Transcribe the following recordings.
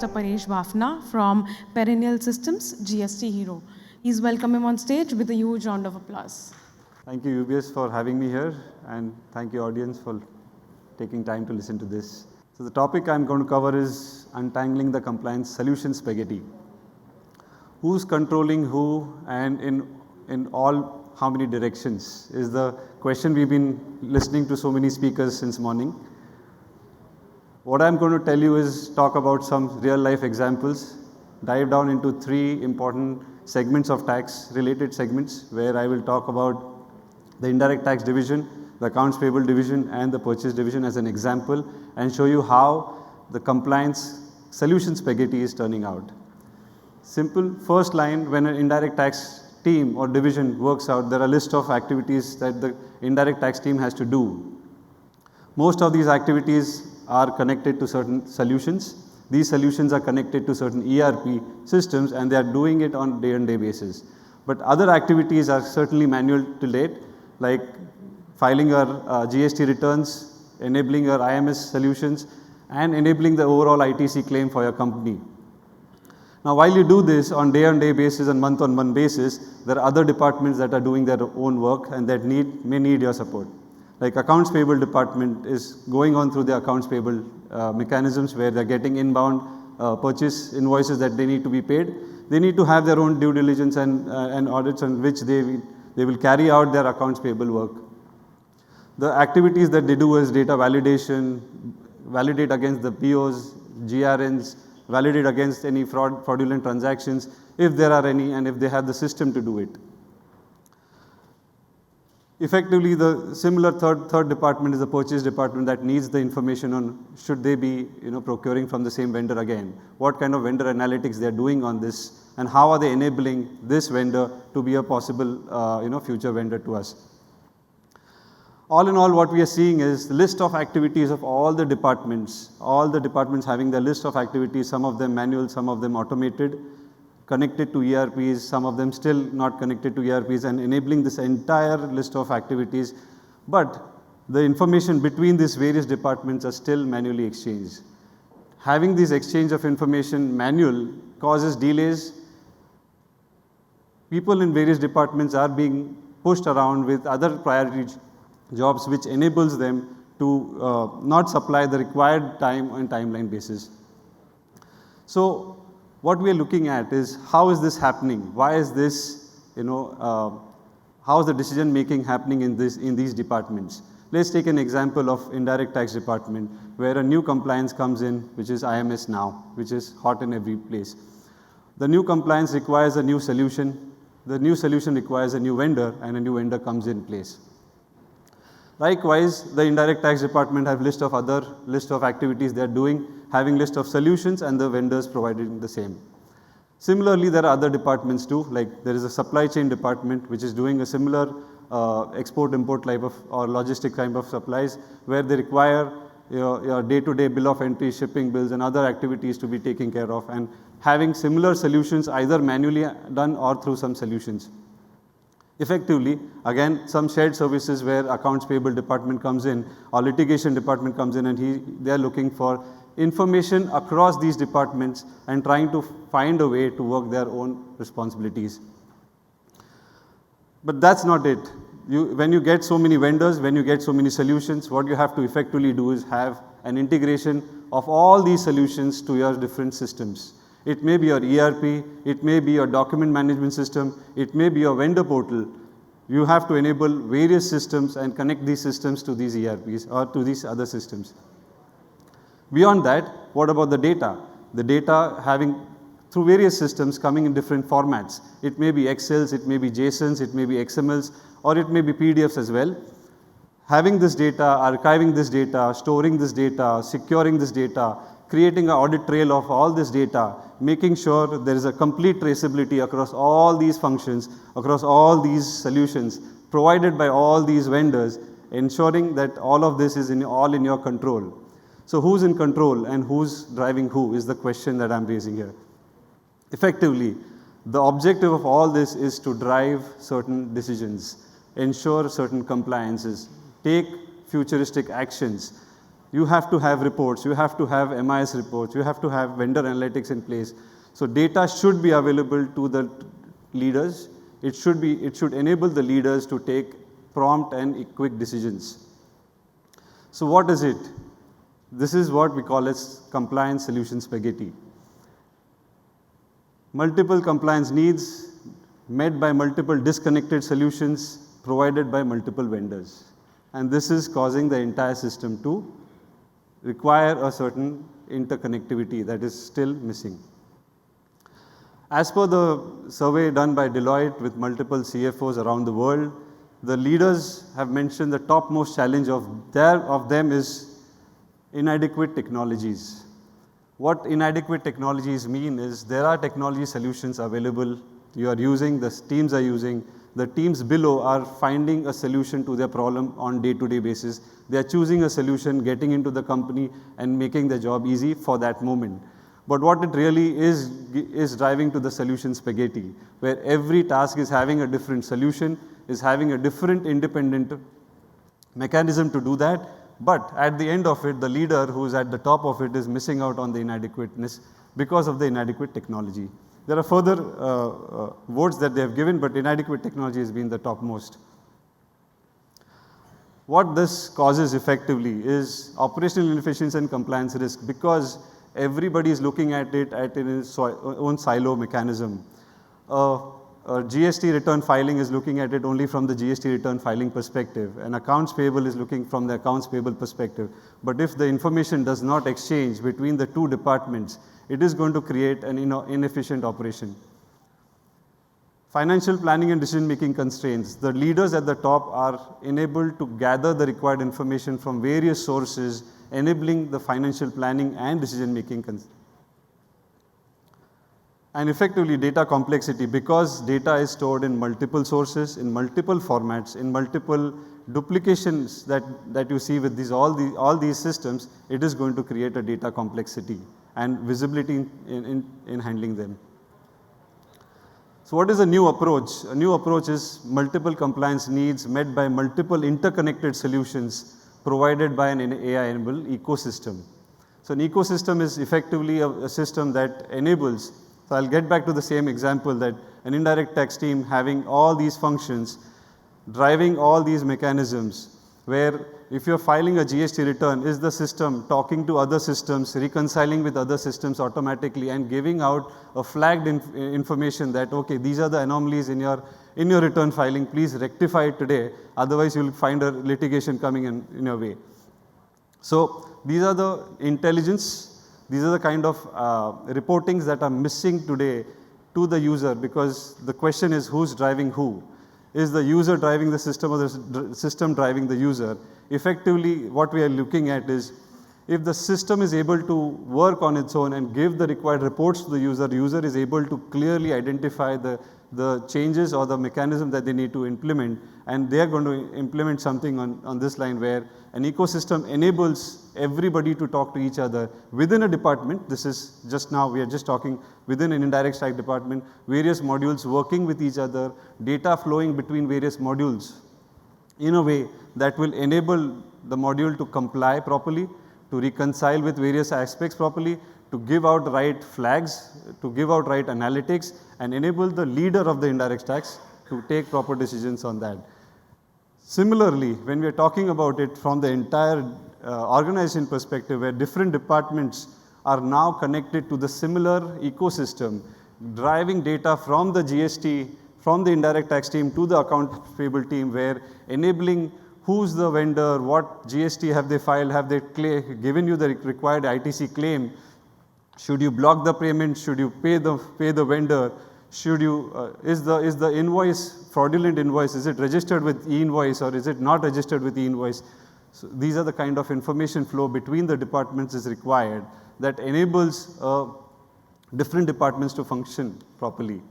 Mr. Paresh Bafna from Perennial Systems, GST Hero. Please welcome him on stage with a huge round of applause. Thank you, UBS, for having me here, and thank you, audience, for taking time to listen to this. So the topic I'm going to cover is untangling the compliance solution spaghetti. Who's controlling who, and in all how many directions is the question we've been listening to so many speakers since morning. What I'm going to tell you is talk about some real life examples, dive down into 3 important segments of tax, related segments, where I will talk about the indirect tax division, the accounts payable division, and the purchase division as an example, and show you how the compliance solution spaghetti is turning out. Simple first line, when an indirect tax team or division works out, there are a list of activities that the indirect tax team has to do. Most of these activities are connected to certain solutions. These solutions are connected to certain ERP systems, and they are doing it on day-on-day basis. But other activities are certainly manual to date, like filing your GST returns, enabling your IMS solutions, and enabling the overall ITC claim for your company. Now, while you do this on day-on-day basis and month-on-month basis, there are other departments that are doing their own work and that may need your support. Like accounts payable department is going on through the accounts payable mechanisms, where they're getting inbound purchase invoices that they need to be paid. They need to have their own due diligence and audits on which they will carry out their accounts payable work. The activities that they do is data validation, validate against the POs, GRNs, validate against any fraudulent transactions, if there are any, and if they have the system to do it. Effectively, the similar third department is the purchase department that needs the information on should they be procuring from the same vendor again, what kind of vendor analytics they are doing on this, and how are they enabling this vendor to be a possible future vendor to us. All in all, what we are seeing is the list of activities of all the departments having the list of activities, some of them manual, some of them automated, connected to ERPs, some of them still not connected to ERPs, and enabling this entire list of activities. But the information between these various departments are still manually exchanged. Having this exchange of information manual causes delays. People in various departments are being pushed around with other priority jobs, which enables them to not supply the required time on timeline basis. So what we are looking at is how is this happening? Why is this, how is the decision making happening in these departments? Let's take an example of indirect tax department, where a new compliance comes in, which is IMS now, which is hot in every place. The new compliance requires a new solution. The new solution requires a new vendor, and a new vendor comes in place. Likewise, the indirect tax department have list of activities they are doing, having list of solutions, and the vendors providing the same. Similarly, there are other departments too, like there is a supply chain department which is doing a similar export-import type of or logistic type of supplies, where they require your day-to-day bill of entry, shipping bills, and other activities to be taken care of, and having similar solutions either manually done or through some solutions. Effectively, again, some shared services where accounts payable department comes in or litigation department comes in, and they are looking for information across these departments and trying to find a way to work their own responsibilities. But that's not it. When you get so many vendors, when you get so many solutions, what you have to effectively do is have an integration of all these solutions to your different systems. It may be your ERP, it may be your document management system, it may be your vendor portal. You have to enable various systems and connect these systems to these ERPs or to these other systems. Beyond that, what about the data? The data having through various systems coming in different formats. It may be Excels, it may be JSONs, it may be XMLs, or it may be PDFs as well. Having this data, archiving this data, storing this data, securing this data, creating an audit trail of all this data, making sure there is a complete traceability across all these functions, across all these solutions provided by all these vendors, ensuring that all of this is all in your control. So who's in control and who's driving who is the question that I'm raising here. Effectively, the objective of all this is to drive certain decisions, ensure certain compliances, take futuristic actions, You have to have reports, you have to have MIS reports, you have to have vendor analytics in place. So data should be available to the leaders. It should enable the leaders to take prompt and quick decisions. So what is it? This is what we call as compliance solution spaghetti. Multiple compliance needs met by multiple disconnected solutions provided by multiple vendors. And this is causing the entire system to require a certain interconnectivity that is still missing. As per the survey done by Deloitte with multiple CFOs around the world, the leaders have mentioned the topmost challenge of them is inadequate technologies. What inadequate technologies mean is there are technology solutions available, you are using, the teams are using, the teams below are finding a solution to their problem on day-to-day basis. They are choosing a solution, getting into the company and making the job easy for that moment. But what it really is driving to the solution spaghetti, where every task is having a different solution, is having a different independent mechanism to do that. But at the end of it, the leader who is at the top of it is missing out on the inadequateness because of the inadequate technology. There are further votes that they have given, but inadequate technology has been the topmost. What this causes effectively is operational inefficiency and compliance risk, because everybody is looking at it at its own silo mechanism. A GST return filing is looking at it only from the GST return filing perspective, and accounts payable is looking from the accounts payable perspective. But if the information does not exchange between the two departments, it is going to create an inefficient operation. Financial planning and decision making constraints. The leaders at the top are enabled to gather the required information from various sources, enabling the financial planning and decision making. And effectively data complexity, because data is stored in multiple sources, in multiple formats, in multiple duplications that you see with all these systems, it is going to create a data complexity and visibility in handling them. So what is a new approach? A new approach is multiple compliance needs met by multiple interconnected solutions provided by an AI-enabled ecosystem. So an ecosystem is effectively a system that enables. So I'll get back to the same example, that an indirect tax team having all these functions, driving all these mechanisms, where if you're filing a GST return, is the system talking to other systems, reconciling with other systems automatically and giving out a flagged information that, okay, these are the anomalies in your return filing, please rectify it today, otherwise you'll find a litigation coming in your way. So these are the intelligence. These are the kind of reportings that are missing today to the user, because the question is who's driving who? Is the user driving the system or the system driving the user? Effectively, what we are looking at is if the system is able to work on its own and give the required reports to the user is able to clearly identify the changes or the mechanism that they need to implement, and they are going to implement something on this line where an ecosystem enables everybody to talk to each other within a department. This is just now, we are just talking within an indirect tax department, various modules working with each other, data flowing between various modules in a way that will enable the module to comply properly, to reconcile with various aspects properly, to give out right flags, to give out right analytics, and enable the leader of the indirect tax to take proper decisions on that. Similarly, when we are talking about it from the entire organization perspective, where different departments are now connected to the similar ecosystem, driving data from the GST, from the indirect tax team to the account payable team, where enabling who's the vendor, what GST have they filed, have they given you the required ITC claim, should you block the payment, should you pay the vendor, should you, is the invoice fraudulent invoice, is it registered with e-invoice or is it not registered with e-invoice? So these are the kind of information flow between the departments is required that enables different departments to function properly.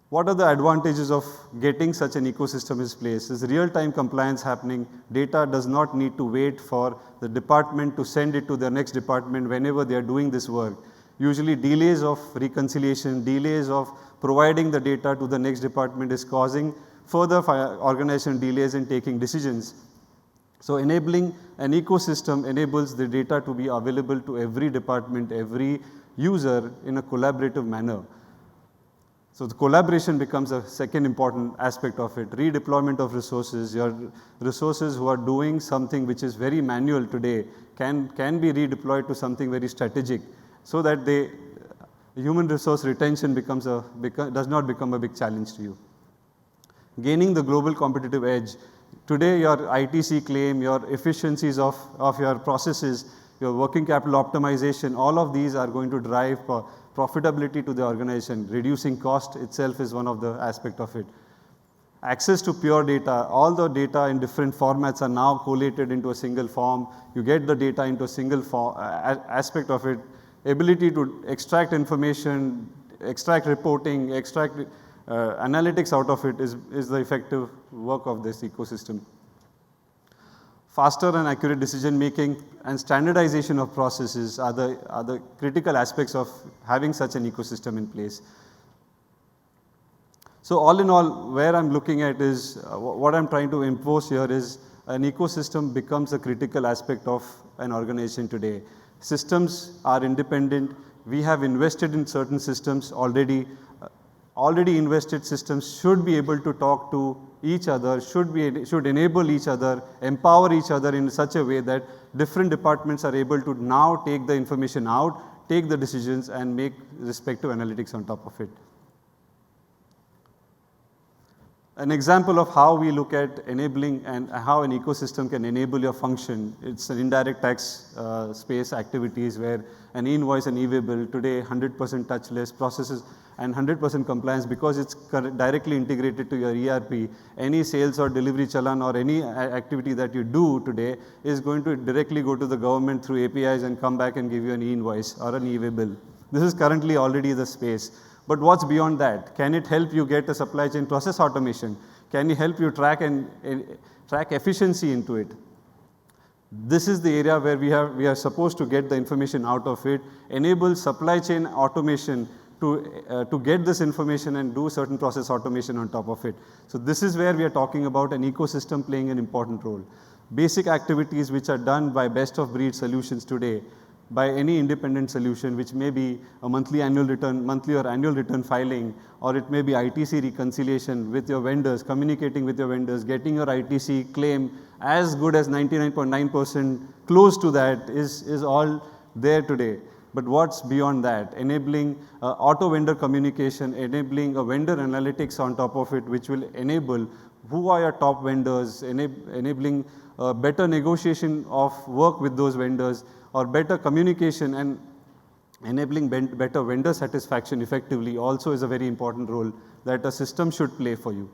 What are the advantages of getting such an ecosystem in place? Is real-time compliance happening. Data does not need to wait for the department to send it to the next department whenever they are doing this work. Usually delays of reconciliation, delays of providing the data to the next department is causing further organization delays in taking decisions. So enabling an ecosystem enables the data to be available to every department, every user in a collaborative manner. So the collaboration becomes a second important aspect of it. Redeployment of resources. Your resources who are doing something which is very manual today can be redeployed to something very strategic, so that human resource retention does not become a big challenge to you. Gaining the global competitive edge. Today your ITC claim, your efficiencies of your processes, your working capital optimization, all of these are going to drive profitability to the organization. Reducing cost itself is one of the aspect of it. Access to pure data. All the data in different formats are now collated into a single form. You get the data into a single aspect of it. Ability to extract information, extract reporting, extract analytics out of it is the effective work of this ecosystem. Faster and accurate decision making and standardization of processes are the critical aspects of having such an ecosystem in place. So all in all, where I'm looking at is what I'm trying to impose here is an ecosystem becomes a critical aspect of an organization today. Systems are independent. We have invested in certain systems already. Already invested systems should be able to talk to each other, should enable each other, empower each other in such a way that different departments are able to now take the information out, take the decisions and make respective analytics on top of it. An example of how we look at enabling and how an ecosystem can enable your function, it's an indirect tax space activities where an invoice and e-way bill today 100% touchless processes and 100% compliance because it's directly integrated to your ERP. Any sales or delivery challan or any activity that you do today is going to directly go to the government through APIs and come back and give you an e-invoice or an e-way bill. This is currently already the space. But what's beyond that? Can it help you get a supply chain process automation? Can it help you track efficiency into it? This is the area where we are supposed to get the information out of it, enable supply chain automation to get this information and do certain process automation on top of it. So this is where we are talking about an ecosystem playing an important role. Basic activities which are done by best of breed solutions today, by any independent solution, which may be a monthly or annual return filing, or it may be ITC reconciliation with your vendors, communicating with your vendors, getting your ITC claim as good as 99.9% close to that is all there today. But what's beyond that? Enabling auto vendor communication, enabling a vendor analytics on top of it, which will enable who are your top vendors, enabling better negotiation of work with those vendors, or better communication and enabling better vendor satisfaction effectively also is a very important role that a system should play for you.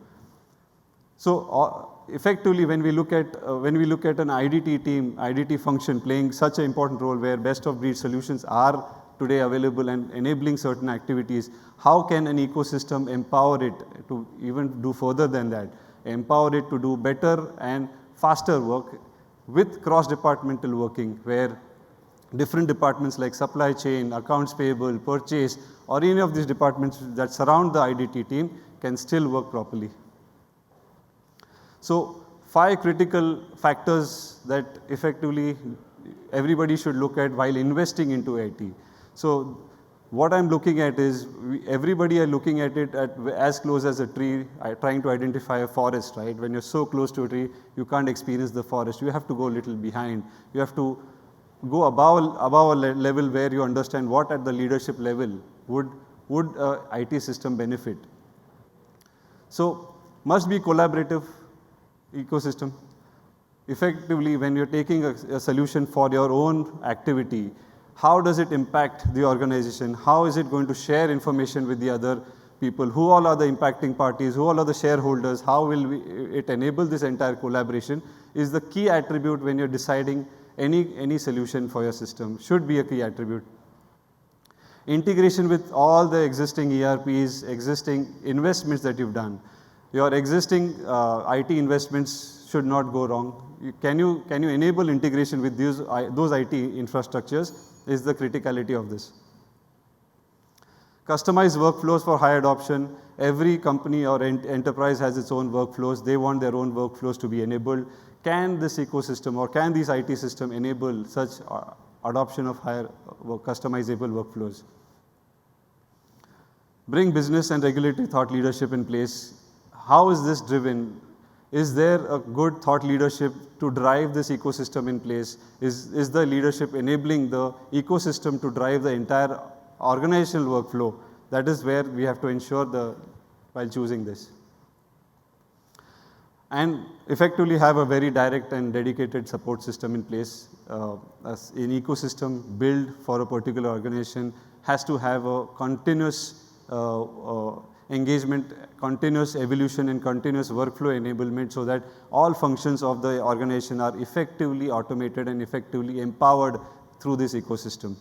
So effectively when we look at an IDT team, IDT function playing such an important role where best of breed solutions are today available and enabling certain activities, how can an ecosystem empower it to even do further than that? Empower it to do better and faster work with cross-departmental working where different departments like supply chain, accounts payable, purchase, or any of these departments that surround the IDT team can still work properly. So 5 critical factors that effectively everybody should look at while investing into IT. So what I'm looking at is everybody are looking at it at as close as a tree, trying to identify a forest, right? When you're so close to a tree, you can't experience the forest. You have to go a little behind. You have to go above a level where you understand what at the leadership level would IT system benefit. So must be collaborative ecosystem. Effectively, when you're taking a solution for your own activity, how does it impact the organization? How is it going to share information with the other people? Who all are the impacting parties? Who all are the shareholders? How will it enable this entire collaboration is the key attribute when you're deciding any solution for your system, should be a key attribute. Integration with all the existing ERPs, existing investments that you've done. Your existing IT investments should not go wrong. Can you enable integration with those IT infrastructures is the criticality of this. Customized workflows for high adoption. Every company or enterprise has its own workflows. They want their own workflows to be enabled. can this ecosystem or can these IT system enable such adoption of higher customizable workflows? Bring business and regulatory thought leadership in place. How is this driven? Is there a good thought leadership to drive this ecosystem in place? Is the leadership enabling the ecosystem to drive the entire organizational workflow? That is where we have to ensure while choosing this. And effectively have a very direct and dedicated support system in place. As an ecosystem built for a particular organization has to have a continuous engagement, continuous evolution and continuous workflow enablement so that all functions of the organization are effectively automated and effectively empowered through this ecosystem.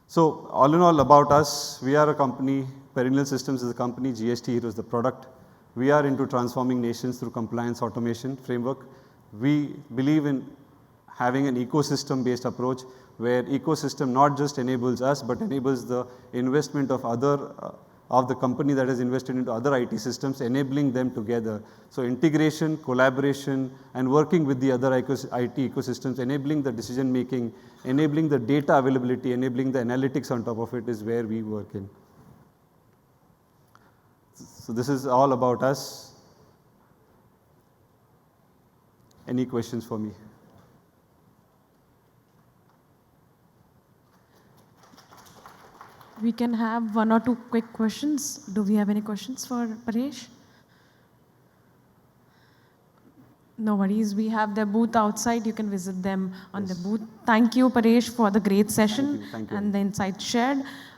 So all in all about us, we are a company, Perennial Systems is a company, GST Hero is the product. We are into transforming nations through compliance automation framework. We believe in having an ecosystem based approach where ecosystem not just enables us but enables the investment of of the company that has invested into other IT systems, enabling them together. So integration, collaboration and working with the other IT ecosystems, enabling the decision making, enabling the data availability, enabling the analytics on top of it is where we work in. So this is all about us. Any questions for me? We can have one or two quick questions. Do we have any questions for Paresh? No worries. We have their booth outside. You can visit them on the booth. Thank you, Paresh, for the great session Thank you. and the insights shared.